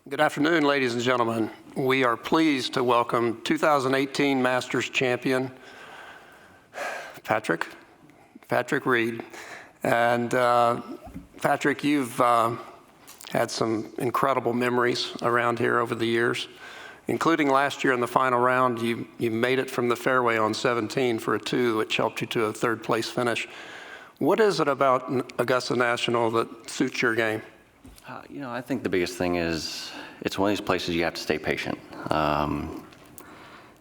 Good afternoon, ladies and gentlemen. We are pleased to welcome 2018 Masters champion, Patrick Reed. And Patrick, you've had some incredible memories around here over the years, including last year in the final round. You made it from the fairway on 17 for a 2, which helped you to a third place finish. What is it about Augusta National that suits your game? I think the biggest thing is it's one of these places you have to stay patient.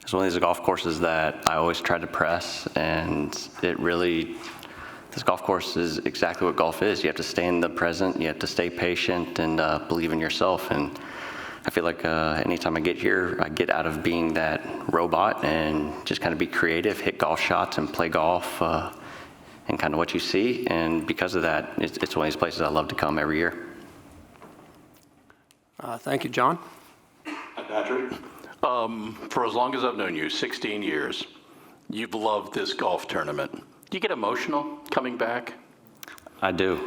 It's one of these golf courses that I always try to press, and this golf course is exactly what golf is. You have to stay in the present, you have to stay patient, and believe in yourself. And I feel like anytime I get here, I get out of being that robot and just kind of be creative, hit golf shots, and play golf, and kind of what you see. And because of that, it's one of these places I love to come every year. Thank you, John. Hi, Patrick. For as long as I've known you, 16 years, you've loved this golf tournament. Do you get emotional coming back? I do.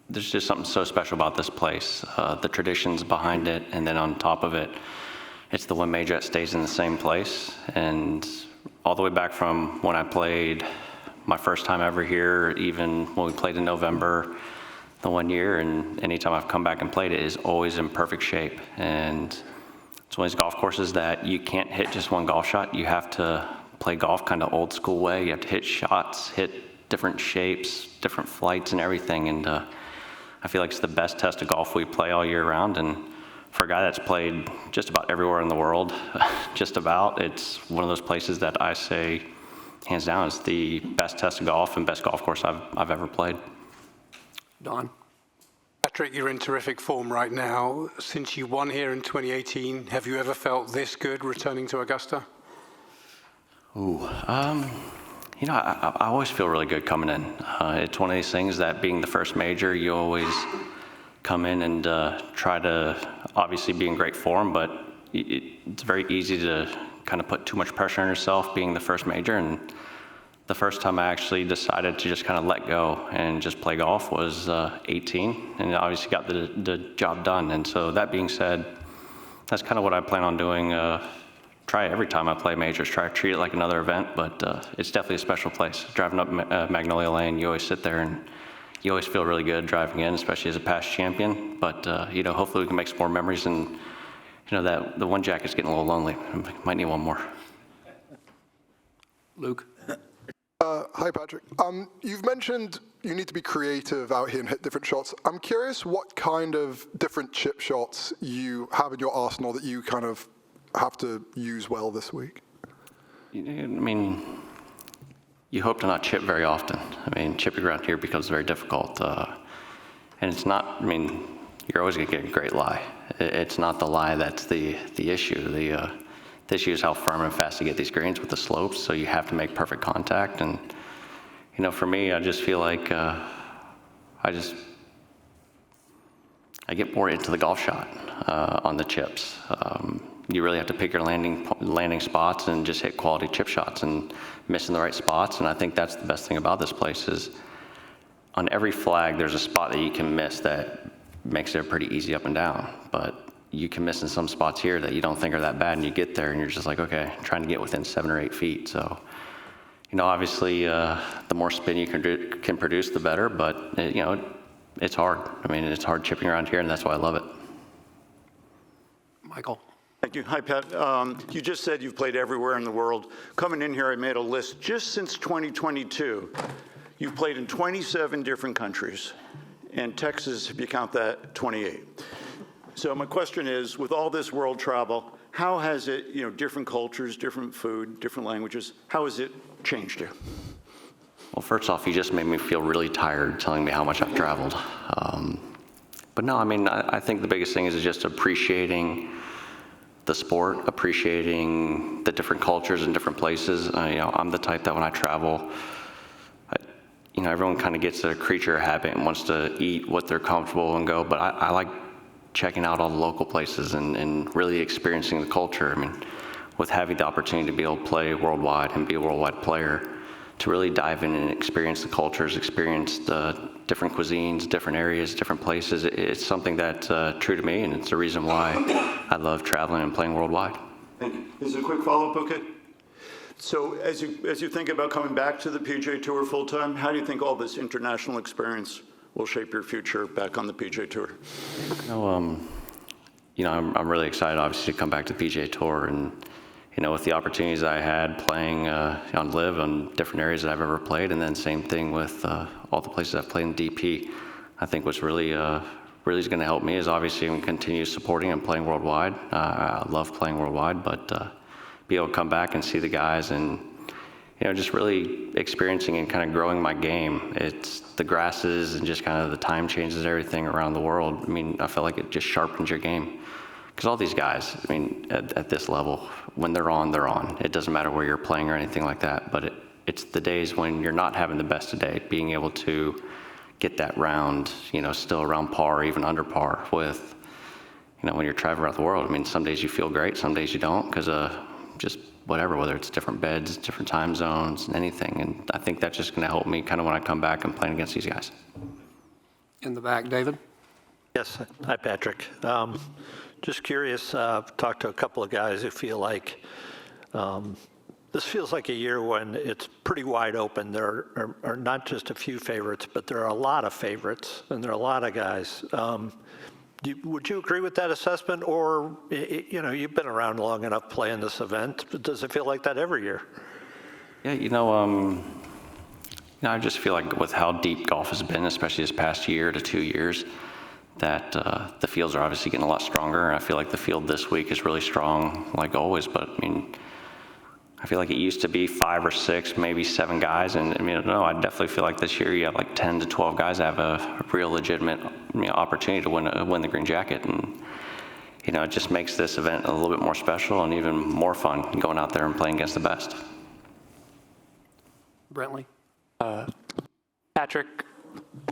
There's just something so special about this place. The traditions behind it, and then on top of it, it's the one major that stays in the same place. And all the way back from when I played my first time ever here, even when we played in November, the one year, and anytime I've come back and played it is always in perfect shape. And it's one of these golf courses that you can't hit just one golf shot. You have to play golf kind of old school way. You have to hit shots, hit different shapes, different flights and everything. And I feel like it's the best test of golf we play all year round. And for a guy that's played just about everywhere in the world, just about, it's one of those places that I say, hands down, is the best test of golf and best golf course I've ever played. Don. Patrick, you're in terrific form right now. Since you won here in 2018, have you ever felt this good returning to Augusta? I always feel really good coming in. It's one of these things that being the first major, you always come in and try to obviously be in great form, but it's very easy to kind of put too much pressure on yourself being the first major. And the first time I actually decided to just kind of let go and just play golf was 18, and obviously got the job done. And so that being said, that's kind of what I plan on doing. Try every time I play majors, try to treat it like another event, but it's definitely a special place. Driving up Magnolia Lane, you always sit there and you always feel really good driving in, especially as a past champion. But hopefully we can make some more memories, and that the one jacket's getting a little lonely. Might need one more. Luke. Hi, Patrick. You've mentioned you need to be creative out here and hit different shots. I'm curious what kind of different chip shots you have in your arsenal that you kind of have to use well this week. You hope to not chip very often. Chipping around here becomes very difficult. And it's not, you're always going to get a great lie. It's not the lie that's the issue. The issue is how firm and fast you get these greens with the slopes, so you have to make perfect contact. And, for me, I just feel like I get more into the golf shot on the chips. You really have to pick your landing spots and just hit quality chip shots and missing the right spots. And I think that's the best thing about this place is on every flag, there's a spot that you can miss that makes it pretty easy up and down. But you can miss in some spots here that you don't think are that bad, and you get there and you're just like, okay, I'm trying to get within 7 or 8 feet. So, obviously the more spin you can produce, the better, but it's hard. It's hard chipping around here, and that's why I love it. Michael. Thank you. Hi, Pat. You just said you've played everywhere in the world. Coming in here, I made a list. Just since 2022, you've played in 27 different countries, and Texas, if you count that, 28. So my question is, with all this world travel, how has it, different cultures, different food, different languages, how has it changed you? Well, first off, you just made me feel really tired telling me how much I've traveled. But no, I think the biggest thing is just appreciating the sport, appreciating the different cultures and different places. I'm the type that when I travel, everyone kind of gets a creature habit and wants to eat what they're comfortable and go, but I like checking out all the local places and really experiencing the culture. With having the opportunity to be able to play worldwide and be a worldwide player, really dive in and experience the cultures, experience the different cuisines, different areas, different places. It's something that's true to me, and it's the reason why I love traveling and playing worldwide. Thank you. Is it a quick follow-up, okay? So as you think about coming back to the PGA Tour full-time, how do you think all this international experience will shape your future back on the PGA Tour? I'm really excited, obviously, to come back to the PGA Tour, and with the opportunities I had playing on LIV on different areas that I've ever played, and then same thing with all the places I've played in DP. I think what's really is going to help me is obviously I'm continue supporting and playing worldwide. I love playing worldwide, but be able to come back and see the guys and just really experiencing and kind of growing my game. It's the grasses and just kind of the time changes, everything around the world. I mean, I feel like it just sharpens your game. Because all these guys, I mean, at this level, when they're on, they're on. It doesn't matter where you're playing or anything like that, but it's the days when you're not having the best day, being able to get that round, still around par, even under par with, when you're traveling around the world. I mean, some days you feel great, some days you don't, because just whatever, whether it's different beds, different time zones, anything. And I think that's just going to help me kind of when I come back and playing against these guys. In the back, David? Yes. Hi, Patrick. Just curious, talked to a couple of guys who feel like this feels like a year when it's pretty wide open. There are not just a few favorites, but there are a lot of favorites, and there are a lot of guys. Would you agree with that assessment, or you've been around long enough playing this event, but does it feel like that every year? Yeah, I just feel like with how deep golf has been, especially this past year to 2 years, that the fields are obviously getting a lot stronger. And I feel like the field this week is really strong, like always. But I mean, I feel like it used to be 5 or 6, maybe 7 guys. And I mean, no, I definitely feel like this year you have like 10 to 12 guys that have a real legitimate opportunity to win the green jacket. And, it just makes this event a little bit more special and even more fun going out there and playing against the best. Brentley? Patrick,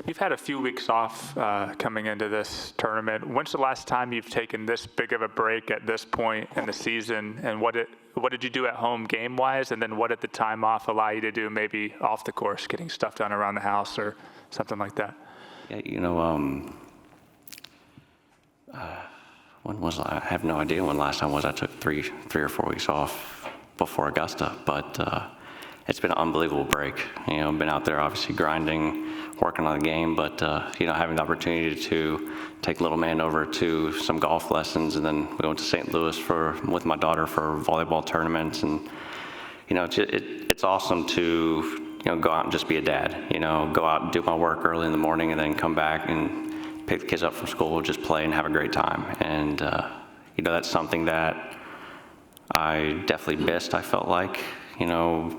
you've had a few weeks off coming into this tournament. When's the last time you've taken this big of a break at this point in the season? And what did you do at home game-wise? And then what did the time off allow you to do maybe off the course, getting stuff done around the house or something like that? Yeah, when was I have no idea when last time was. I took three or 4 weeks off before Augusta, but it's been an unbelievable break. Been out there obviously grinding, working on the game, but having the opportunity to take little man over to some golf lessons, and then we went to St. Louis with my daughter for volleyball tournaments, and it's awesome to go out and just be a dad. Go out and do my work early in the morning, and then come back and pick the kids up from school, just play and have a great time. And that's something that I definitely missed. I felt like.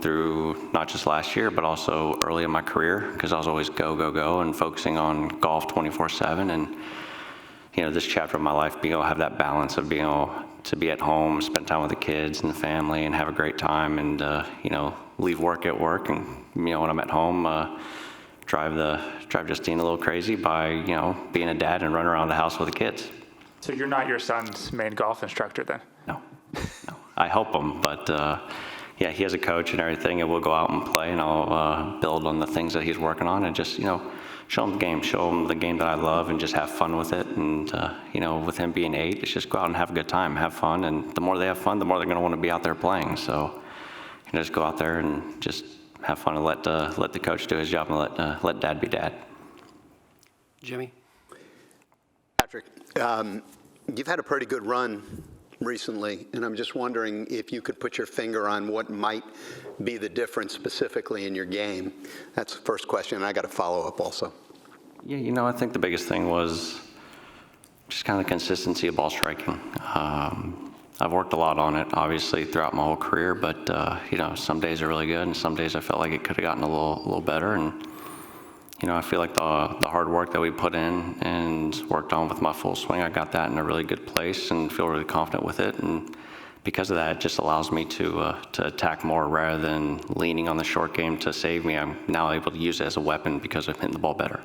Through not just last year, but also early in my career, because I was always go, and focusing on golf 24/7. And, this chapter of my life, being able to have that balance of being able to be at home, spend time with the kids and the family, and have a great time, and, leave work at work. And, when I'm at home, drive Justine a little crazy by, being a dad and running around the house with the kids. So you're not your son's main golf instructor then? No. I help him, but, yeah, he has a coach and everything, and we'll go out and play, and I'll build on the things that he's working on, and just, show him the game that I love, and just have fun with it. And, with him being 8, it's just go out and have a good time, have fun, and the more they have fun, the more they're going to want to be out there playing. So, just go out there and just have fun and let the coach do his job, and let dad be dad. Jimmy? Patrick, you've had a pretty good run recently, and I'm just wondering if you could put your finger on what might be the difference specifically in your game. That's the first question, and I got a follow-up also. Yeah, I think the biggest thing was just kind of consistency of ball striking. I've worked a lot on it, obviously, throughout my whole career, but, some days are really good, and some days I felt like it could have gotten a little better. And, I feel like the hard work that we put in and worked on with my full swing, I got that in a really good place and feel really confident with it. And because of that, it just allows me to attack more rather than leaning on the short game to save me. I'm now able to use it as a weapon because I'm hitting the ball better.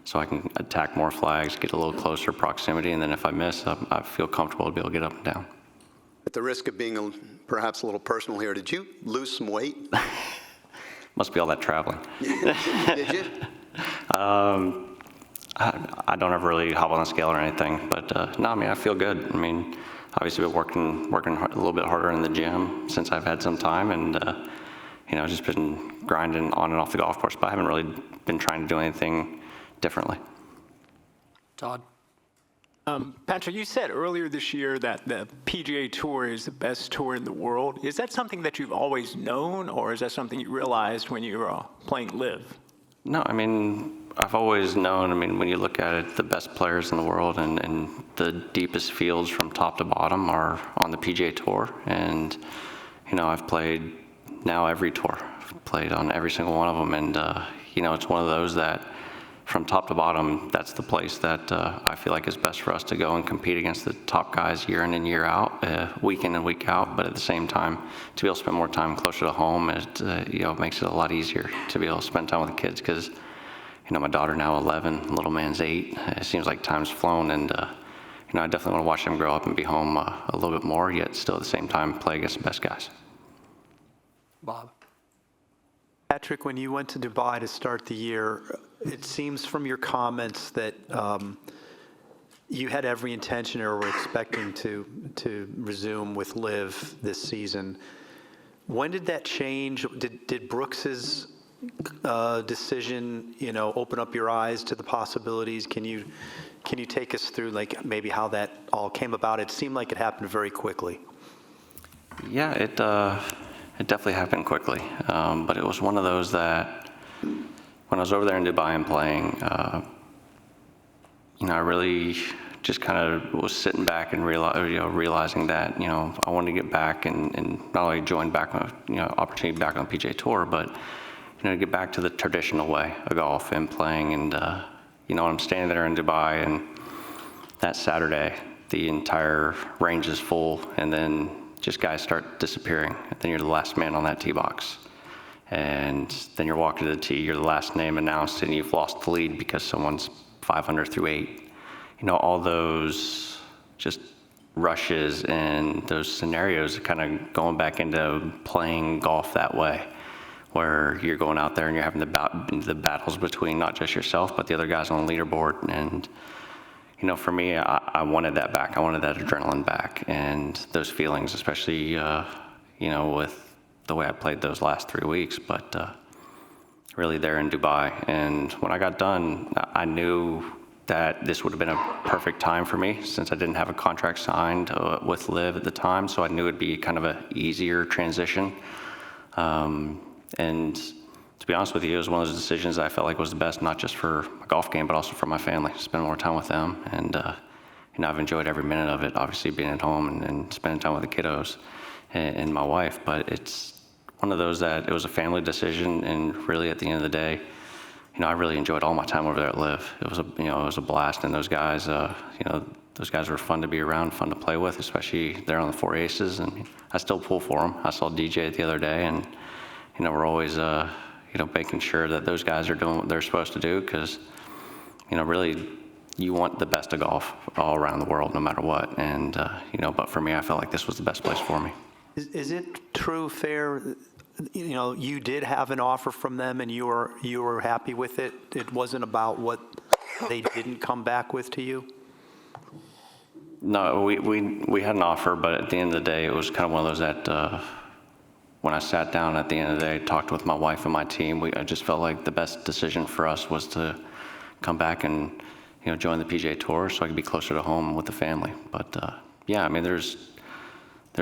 So I can attack more flags, get a little closer proximity, and then if I miss, I feel comfortable to be able to get up and down. At the risk of being perhaps a little personal here, did you lose some weight? Must be all that traveling. Did you? I don't ever really hop on the scale or anything, but no, I mean, I feel good. I mean, obviously been working a little bit harder in the gym since I've had some time, and just been grinding on and off the golf course, but I haven't really been trying to do anything differently. Todd? Patrick, you said earlier this year that the PGA Tour is the best tour in the world. Is that something that you've always known, or is that something you realized when you were playing Live? No, I mean, I've always known, I mean, when you look at it, the best players in the world and the deepest fields from top to bottom are on the PGA Tour. And, I've played now every tour. I've played on every single one of them. And, it's one of those that from top to bottom, that's the place that I feel like is best for us to go and compete against the top guys year in and year out, week in and week out. But at the same time, to be able to spend more time closer to home, it makes it a lot easier to be able to spend time with the kids because, my daughter now 11, little man's 8. It seems like time's flown, and I definitely want to watch them grow up and be home a little bit more, yet still at the same time play against the best guys. Bob? Patrick, when you went to Dubai to start the year, it seems from your comments that you had every intention or were expecting to resume with Live this season. When did that change? Did Brooks's decision, open up your eyes to the possibilities? Can you take us through like maybe how that all came about? It seemed like it happened very quickly. Yeah, it definitely happened quickly, but it was one of those that when I was over there in Dubai and playing, I really just kind of was sitting back and realizing that I wanted to get back and not only join back on opportunity back on the PGA Tour, but to get back to the traditional way of golf and playing. And I'm standing there in Dubai, and that Saturday the entire range is full, and then just guys start disappearing. And then you're the last man on that tee box. And then you're walking to the tee, you're the last name announced, and you've lost the lead because someone's 500 through 8. All those just rushes and those scenarios kind of going back into playing golf that way, where you're going out there and you're having the battles between not just yourself, but the other guys on the leaderboard. And, for me, I wanted that back. I wanted that adrenaline back and those feelings, especially, with the way I played those last 3 weeks, but really there in Dubai. And when I got done, I knew that this would have been a perfect time for me since I didn't have a contract signed with Liv at the time, so I knew it'd be kind of an easier transition. And to be honest with you, it was one of those decisions that I felt like was the best, not just for my golf game, but also for my family, spend more time with them. And, I've enjoyed every minute of it, obviously being at home and spending time with the kiddos and my wife, but it's one of those that it was a family decision, and really at the end of the day, I really enjoyed all my time over there at Liv. It was a blast, and those guys, those guys were fun to be around, fun to play with, especially there on the 4 Aces, and I still pull for them. I saw DJ the other day, and we're always making sure that those guys are doing what they're supposed to do, because really you want the best of golf all around the world, no matter what. And but for me, I felt like this was the best place for me. Is it true, fair? You did have an offer from them, and you were happy with it. It wasn't about what they didn't come back with to you. No, we had an offer, but at the end of the day, it was kind of one of those that when I sat down at the end of the day, talked with my wife and my team, I just felt like the best decision for us was to come back and join the PGA Tour so I could be closer to home with the family. But yeah, I mean, there's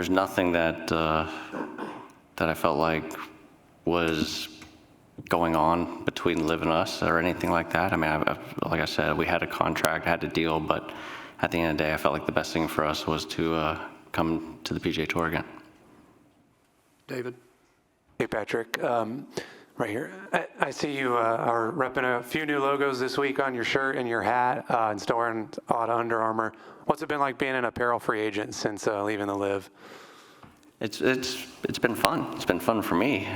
nothing that I felt like was going on between Liv and us or anything like that. I mean, like I said, we had a contract, had a deal, but at the end of the day, I felt like the best thing for us was to come to the PGA Tour again. David? Hey, Patrick. Right here. I see you are repping a few new logos this week on your shirt and your hat, and still wearing a lot of Under Armour. What's it been like being an apparel free agent since leaving the Liv? It's been fun. It's been fun for me.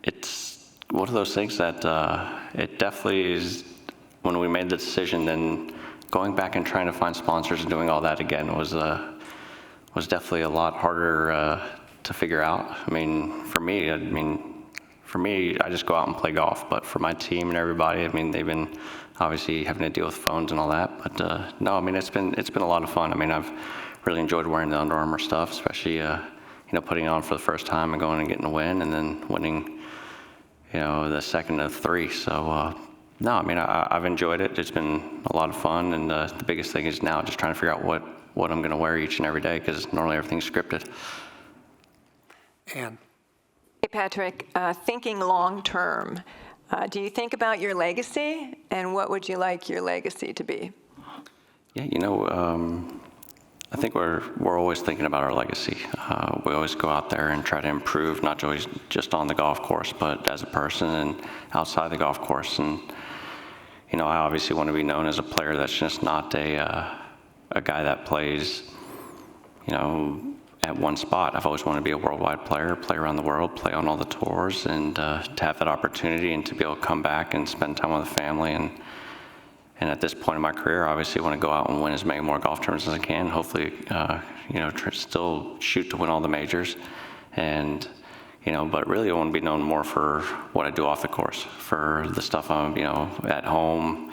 It's one of those things that it definitely is. When we made the decision, then going back and trying to find sponsors and doing all that again was definitely a lot harder to figure out. I mean, for me, I just go out and play golf. But for my team and everybody, I mean, they've been obviously having to deal with phones and all that. But no, I mean, it's been a lot of fun. I mean, I've really enjoyed wearing the Under Armour stuff, especially putting it on for the first time and going and getting a win, and then winning, the second of three. So no, I mean, I've enjoyed it. It's been a lot of fun, and the biggest thing is now just trying to figure out what I'm going to wear each and every day, because normally everything's scripted. Ann. Hey, Patrick, thinking long term, do you think about your legacy, and what would you like your legacy to be? Yeah, I think we're always thinking about our legacy. We always go out there and try to improve, not always just on the golf course, but as a person and outside the golf course. And I obviously want to be known as a player that's just not a guy that plays, at one spot. I've always wanted to be a worldwide player, play around the world, play on all the tours, and to have that opportunity and to be able to come back and spend time with the family. And at this point in my career, I obviously want to go out and win as many more golf tournaments as I can. Hopefully, still shoot to win all the majors. And, but really I want to be known more for what I do off the course, for the stuff I'm, at home,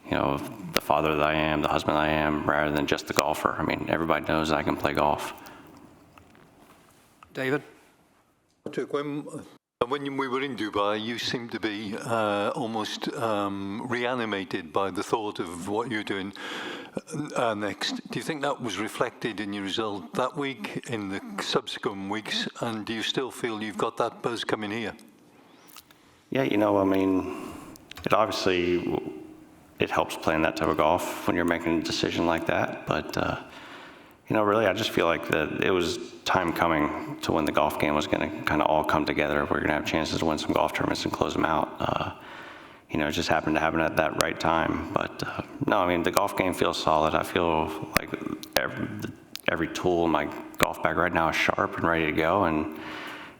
the father that I am, the husband that I am, rather than just the golfer. I mean, everybody knows that I can play golf. David? Patrick, when we were in Dubai, you seemed to be almost reanimated by the thought of what you're doing next. Do you think that was reflected in your result that week, in the subsequent weeks, and do you still feel you've got that buzz coming here? Yeah, I mean, it helps playing that type of golf when you're making a decision like that, but really, I just feel like that it was time coming to when the golf game was going to kind of all come together. We're going to have chances to win some golf tournaments and close them out. It just happened to happen at that right time. But no, I mean, the golf game feels solid. I feel like every tool in my golf bag right now is sharp and ready to go. And,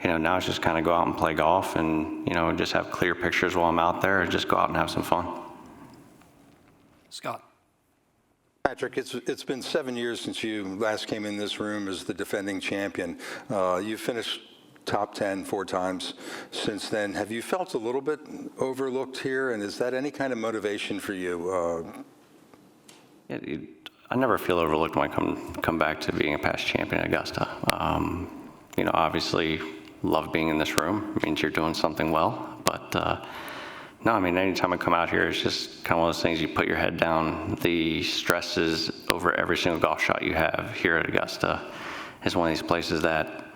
now it's just kind of go out and play golf and, just have clear pictures while I'm out there and just go out and have some fun. Scott. Patrick, it's been 7 years since you last came in this room as the defending champion. You finished top 10 4 times since then. Have you felt a little bit overlooked here, and is that any kind of motivation for you? I never feel overlooked when I come back to being a past champion at Augusta. Obviously, love being in this room. It means you're doing something well, but no, I mean, anytime I come out here, it's just kind of one of those things, you put your head down. The stresses over every single golf shot you have here at Augusta is one of these places that,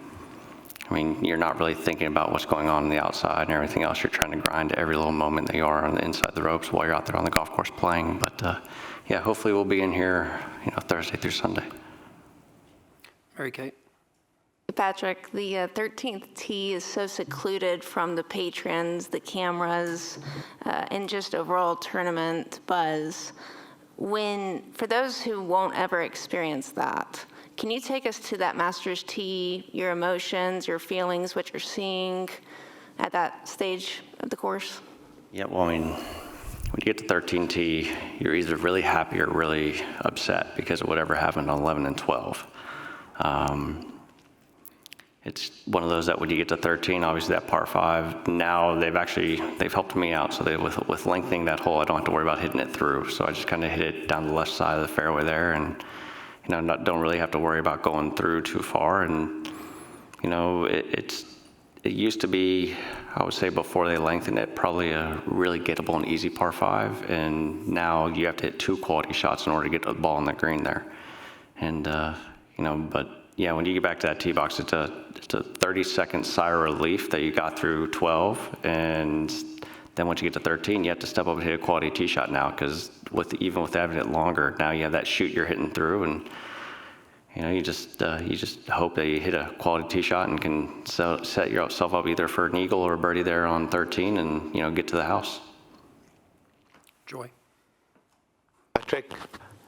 I mean, you're not really thinking about what's going on the outside and everything else. You're trying to grind every little moment that you are on the inside the ropes while you're out there on the golf course playing. But yeah, hopefully we'll be in here, Thursday through Sunday. Mary Kate. Patrick, the 13th tee is so secluded from the patrons, the cameras, and just overall tournament buzz. For those who won't ever experience that, can you take us to that Masters tee, your emotions, your feelings, what you're seeing at that stage of the course? Yeah, well, I mean, when you get to 13 tee, you're either really happy or really upset because of whatever happened on 11 and 12. It's one of those that when you get to 13, obviously that par 5, now they've helped me out. So with lengthening that hole, I don't have to worry about hitting it through. So I just kind of hit it down the left side of the fairway there, and don't really have to worry about going through too far. And it used to be, I would say before they lengthened it, probably a really gettable and easy par 5, and now you have to hit 2 quality shots in order to get the ball on the green there. And but yeah, when you get back to that tee box, it's a 30-second sigh of relief that you got through 12, and then once you get to 13, you have to step up and hit a quality tee shot now, because even with having it longer, now you have that shoot you're hitting through, and you just hope that you hit a quality tee shot and can set yourself up either for an eagle or a birdie there on 13, and get to the house. Joy. Patrick,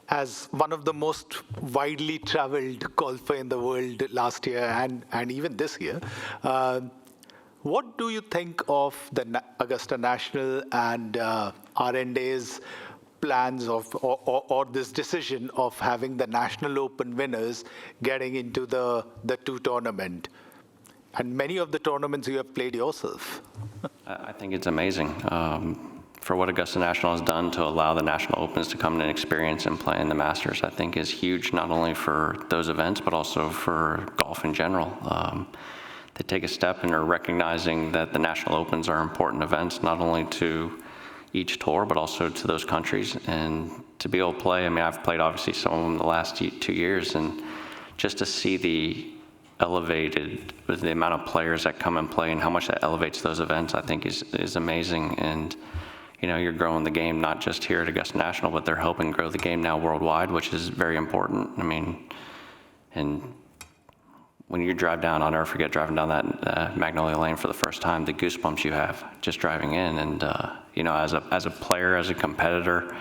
as one of the most widely traveled golfer in the world last year and even this year, what do you think of the Augusta National and R&A's plans or this decision of having the National Open winners getting into the 2 tournament? many of the tournaments you have played yourself. I think it's amazing. For what Augusta National has done to allow the National Opens to come and experience and play in the Masters, I think is huge, not only for those events, but also for golf in general. They take a step and are recognizing that the National Opens are important events, not only to each tour, but also to those countries. And to be able to play, I mean, I've played obviously some of them the last 2 years, and just to see the amount of players that come and play and how much that elevates those events, I think is amazing. And you know, you're growing the game not just here at Augusta National, but they're helping grow the game now worldwide, which is very important. I mean, and when you drive down, I'll never forget driving down that Magnolia Lane for the first time, the goosebumps you have just driving in. And you know, as a player, as a competitor,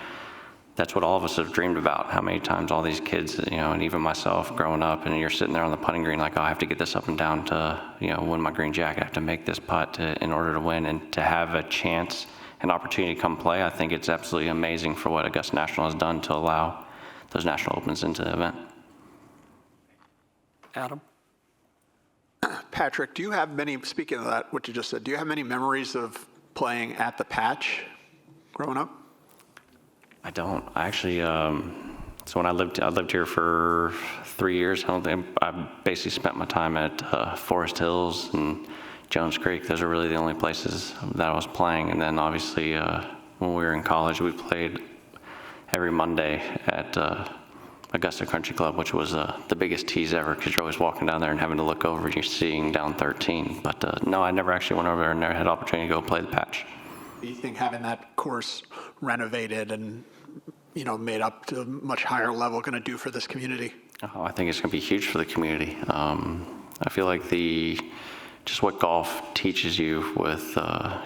that's what all of us have dreamed about. How many times all these kids, you know, and even myself growing up, and you're sitting there on the putting green like, oh, I have to get this up and down to, you know, win my green jacket. I have to make this putt in order to win, and to have a chance, an opportunity to come play. I think it's absolutely amazing for what Augusta National has done to allow those National Opens into the event. Adam? Patrick, do you have many, speaking of that, what you just said, do you have many memories of playing at the Patch growing up? I don't. I actually, so when I lived here for 3 years. I basically spent my time at Forest Hills and Jones Creek. Those are really the only places that I was playing. And then obviously when we were in college, we played every Monday at Augusta Country Club, which was the biggest tease ever, because you're always walking down there and having to look over and you're seeing down 13. But no, I never actually went over there and never had the opportunity to go play the Patch. Do you think having that course renovated and, you know, made up to a much higher level going to do for this community? Oh, I think it's going to be huge for the community. I feel like just what golf teaches you with,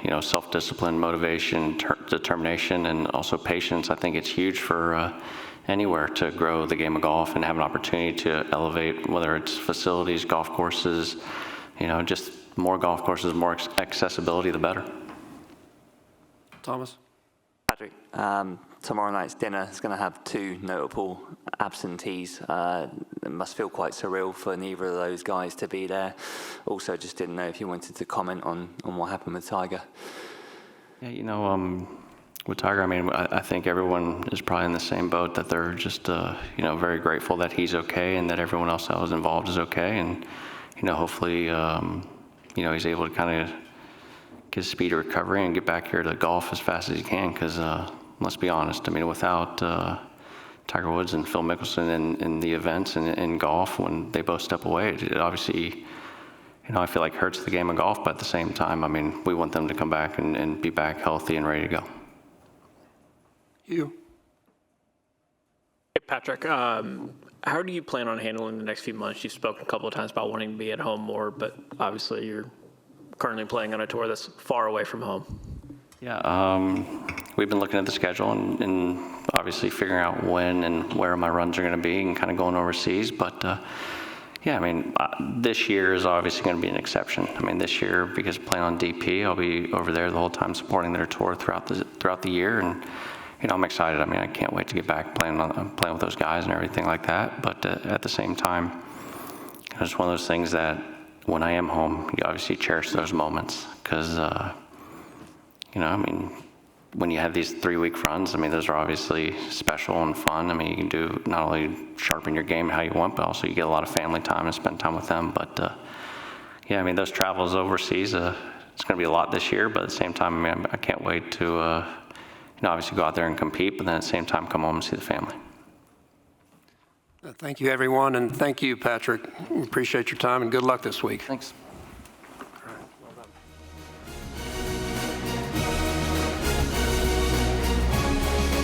you know, self-discipline, motivation, determination, and also patience. I think it's huge for anywhere to grow the game of golf and have an opportunity to elevate, whether it's facilities, golf courses, you know, just more golf courses, more accessibility, the better. Thomas? Patrick, tomorrow night's dinner is going to have two notable absentees. It must feel quite surreal for neither of those guys to be there. Also, just didn't know if you wanted to comment on what happened with Tiger. Yeah, you know, with Tiger, I mean, I think everyone is probably in the same boat, that they're just, you know, very grateful that he's okay and that everyone else that was involved is okay. And, you know, hopefully, you know, he's able to kind of get a speedy recovery and get back here to golf as fast as he can, because let's be honest, I mean, without Tiger Woods and Phil Mickelson in the events and in golf, when they both step away, it obviously, you know, I feel like hurts the game of golf, but at the same time, I mean, we want them to come back and be back healthy and ready to go. You? Hey, Patrick, how do you plan on handling the next few months? You've spoken a couple of times about wanting to be at home more, but obviously you're currently playing on a tour that's far away from home. Yeah, we've been looking at the schedule and obviously figuring out when and where my runs are going to be and kind of going overseas. But yeah, I mean, this year is obviously going to be an exception. I mean, this year, because playing on DP, I'll be over there the whole time supporting their tour throughout the year. And, you know, I'm excited. I mean, I can't wait to get back playing with those guys and everything like that. But at the same time, it's one of those things that when I am home, you obviously cherish those moments, because, you know, I mean, when you have these 3-week runs, I mean, those are obviously special and fun. I mean, you can do not only sharpen your game how you want, but also you get a lot of family time and spend time with them. But yeah, I mean, those travels overseas, it's going to be a lot this year, but at the same time, I mean, I can't wait to, you know, obviously go out there and compete, but then at the same time come home and see the family. Thank you, everyone, and thank you, Patrick. We appreciate your time, and good luck this week. Thanks.